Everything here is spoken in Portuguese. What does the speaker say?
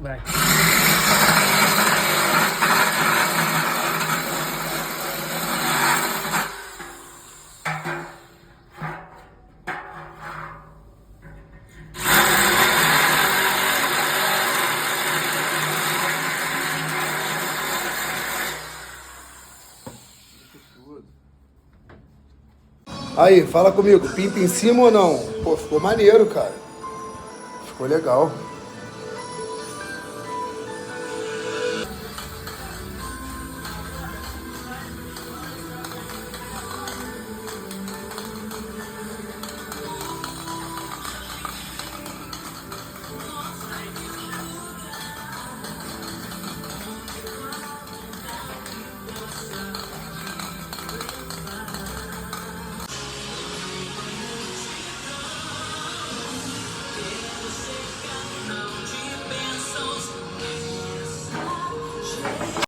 Vai. Aí, fala comigo, pinta em cima ou não? Pô, ficou maneiro, cara. Ficou legal.